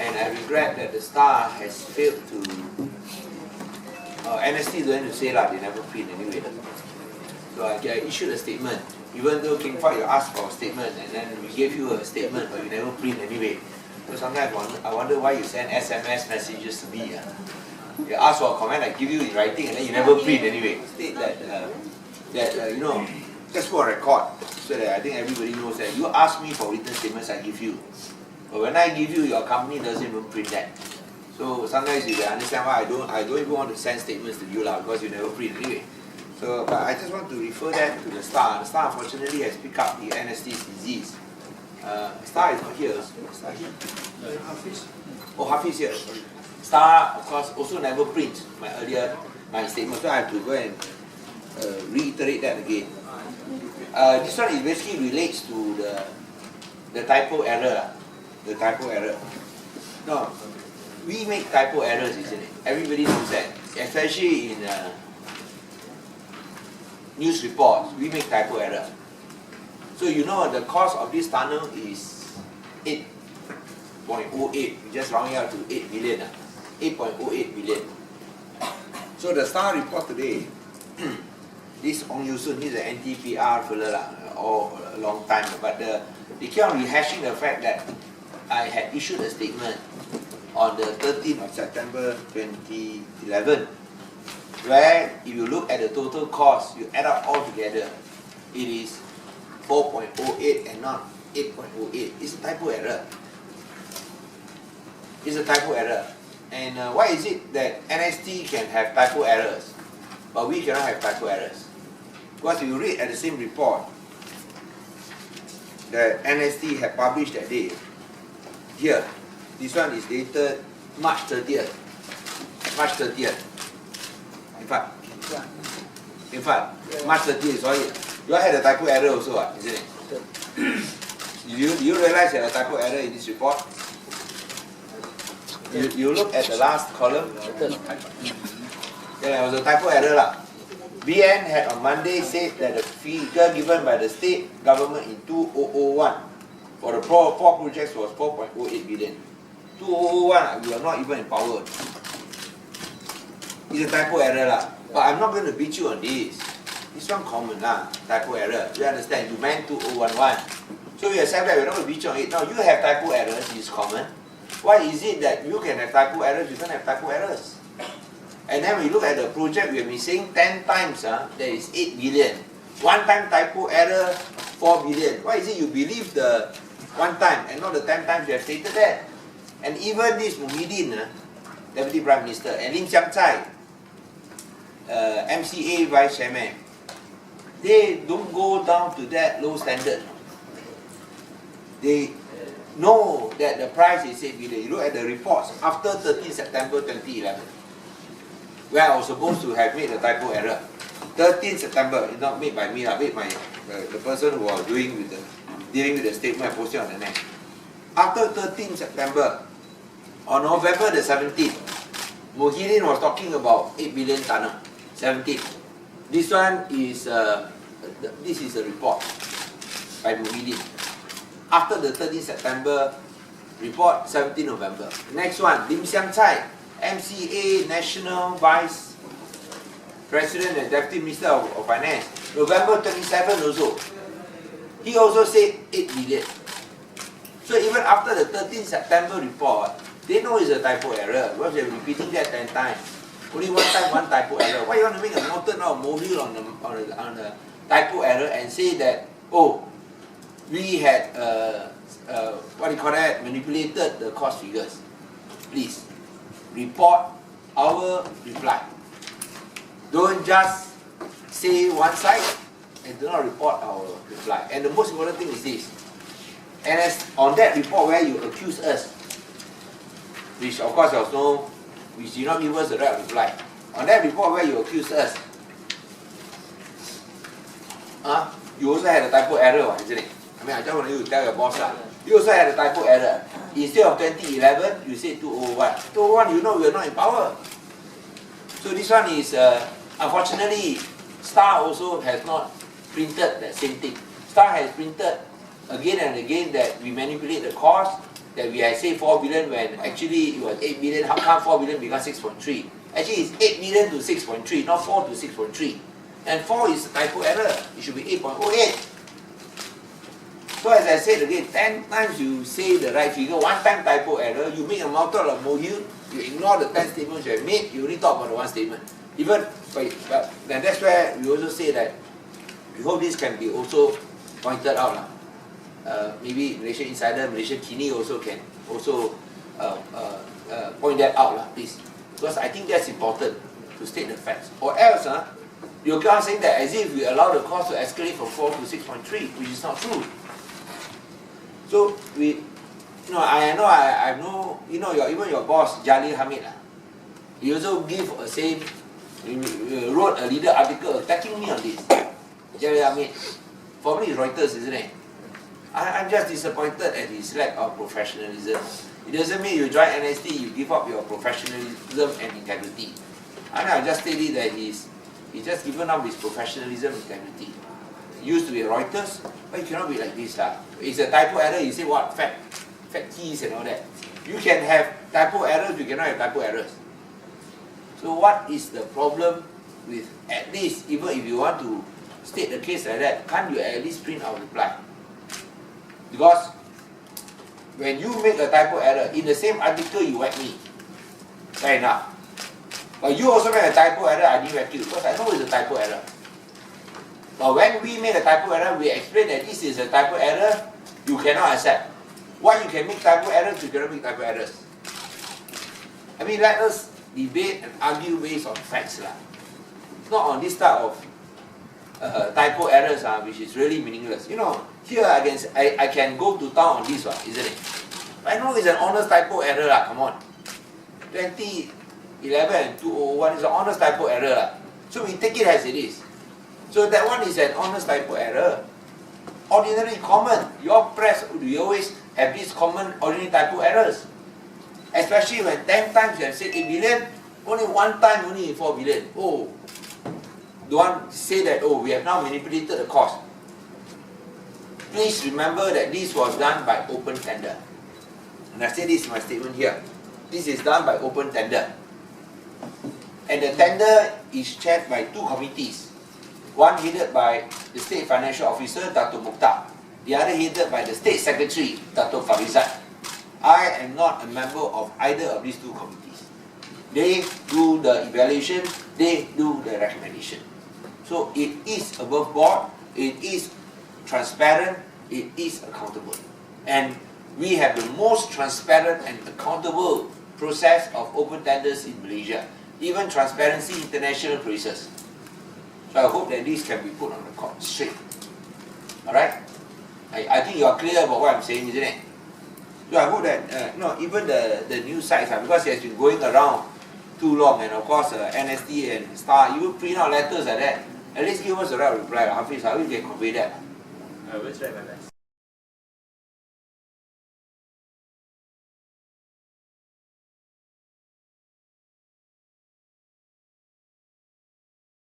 and I regret that the Star has failed to. NST is going to say that they never print anyway. So I issued a statement. Even though King Fahd, you asked for a statement, and then we gave you a statement, but you never print anyway. So sometimes I wonder why you send SMS messages to me. You ask for a comment, I give you in writing, and then you never print anyway. State that you know, just for a record, so that I think everybody knows that you ask me for written statements, I give you. But when I give you, your company doesn't even print that. So sometimes you can understand why I don't even want to send statements to you because you never print anyway. So, but I just want to refer that to the Star. The Star unfortunately has picked up the NST's disease. Star is not here. Star here? Oh, Hafiz here. Star, of course, also never prints my statement, so I have to go and reiterate that again. This one is basically relates to the typo error. The typo error. No, we make typo errors, isn't it? Everybody knows that, especially in news reports. We make typo error. So you know the cost of this tunnel is 8.08. We just round it out to 8 million. 8.08 million. So the Star report today, this Ong Yusun, he's an NTPR fella or a long time, but they keep on rehashing the fact that I had issued a statement on the 13th of September 2011, where if you look at the total cost, you add up all together, it is 4.08 and not 8.08. It's a typo error. It's a typo error. And why is it that NST can have typo errors, but we cannot have typo errors? Because if you read at the same report that NST had published that day, here, this one is dated March 30th. March 30th. In fact, March 30th, sorry. You all had a typo error also, isn't it? Do you realize there a typo error in this report? You look at the last column. There was a typo error. BN had on Monday said that the figure given by the state government in 2001 for the four projects was 4.08 billion. 2001, we are not even in power. It's a typo error. But I'm not going to beat you on this. This one common typo error. You understand? You meant 2011. So you accept that we're not going to beat you on it. Now you have typo errors, it's common. Why is it that you can have typo errors, you don't have typo errors? And then when you look at the project, we have been saying 10 times, there is 8 billion. One time typo error, 4 billion. Why is it you believe the one time and not the 10 times you have stated that? And even this Muhyiddin, Deputy Prime Minister, and Lim Guan Eng, MCA Vice Chairman, they don't go down to that low standard. They know that the price is 8 billion. You look at the reports after 13 September 2011, where I was supposed to have made a typo error. 13 September, it's not made by me, made by the person who was dealing with the statement I posted on the net. After 13 September, on November the 17th, Muhyiddin was talking about 8 billion tunnel. 17th. This one is this is a report by Muhyiddin. After the 13 September report, 17 November. Next one, Lim Guan Eng, MCA National Vice President and Deputy Minister of Finance, November 27 also. He also said 8 billion. So even after the 13 September report, they know it's a typo error because they're repeating that 10 times. Only one time, one typo error. Why you want to make a mountain or molehill on the typo error and say that, oh, we had, what do you call that, manipulated the cost figures? Please, report our reply. Don't just say one side and do not report our reply. And the most important thing is this. And as on that report where you accuse us, which of course there was no, which did not give us the right reply. On that report where you accuse us, you also had a typo error, isn't it? I mean, I just want you to tell your boss that. You also had a typo error. Instead of 2011, you said 2001. 2001, you know we are not in power. So this one is, unfortunately, Star also has not printed that same thing. Star has printed again and again that we manipulate the cost, that we had say 4 billion when actually it was 8 billion. How come 4 billion become 6.3? Actually, it's 8 million to 6.3, not 4 to 6.3. And 4 is typo error. It should be 8.08. So as I said again, 10 times you say the right figure, 1 time typo error, you make a mountain of molehill, you ignore the 10 statements you have made, you only talk about the 1 statement. Even, but then that's where we also say that we hope this can be also pointed out. Maybe Malaysia Insider, Malaysia Kini also can also point that out, please. Because I think that's important to state the facts. Or else, you can't say that as if we allow the cost to escalate from 4 to 6.3, which is not true. So I know, even your boss, Jalil Hamid, he also wrote a leader article attacking me on this. Jalil Hamid, probably it's Reuters, isn't it? I'm just disappointed at his lack of professionalism. It doesn't mean you join NST, you give up your professionalism and integrity. And I just stated that he's just given up his professionalism and integrity. It used to be Reuters, but it cannot be like this. It's a typo error, you say what? Fact keys and all that. You can have typo errors, you cannot have typo errors. So what is the problem with, at least, even if you want to state the case like that, can't you at least print out reply? Because when you make a typo error, in the same article you whack me. Fair enough. But you also make a typo error, I didn't whack you, because I know it's a typo error. But when we make a typo error, we explain that this is a typo error, you cannot accept. Why you can make typo errors, you cannot make typo errors? I mean, let us debate and argue based on facts. Not on this type of typo errors, which is really meaningless. Here I can go to town on this one, isn't it? I know it's an honest typo error, come on. 2011 and 2001 is an honest typo error. So we take it as it is. So that one is an honest typo error. Ordinary, common. Your press, we always have these common ordinary typo errors. Especially when 10 times you have said 8 billion, only 1 time only 4 billion. Oh, don't want to say that, we have now manipulated the cost. Please remember that this was done by open tender. And I say this in my statement here. This is done by open tender. And the tender is chaired by 2 committees. One headed by the State Financial Officer, Dato' Mukhtar. The other headed by the State Secretary, Dato' Farizat. I am not a member of either of these 2 committees. They do the evaluation, they do the recommendation. So it is above board, it is transparent, it is accountable. And we have the most transparent and accountable process of open tenders in Malaysia. Even Transparency International praises. So I hope that this can be put on record straight. Alright? I think you are clear about what I'm saying, isn't it? So I hope that, even the news sites, because it has been going around too long, and of course NST and Star, you print out letters like that, at least give us the right reply. Hafiz, how we can convey that? I will try my best.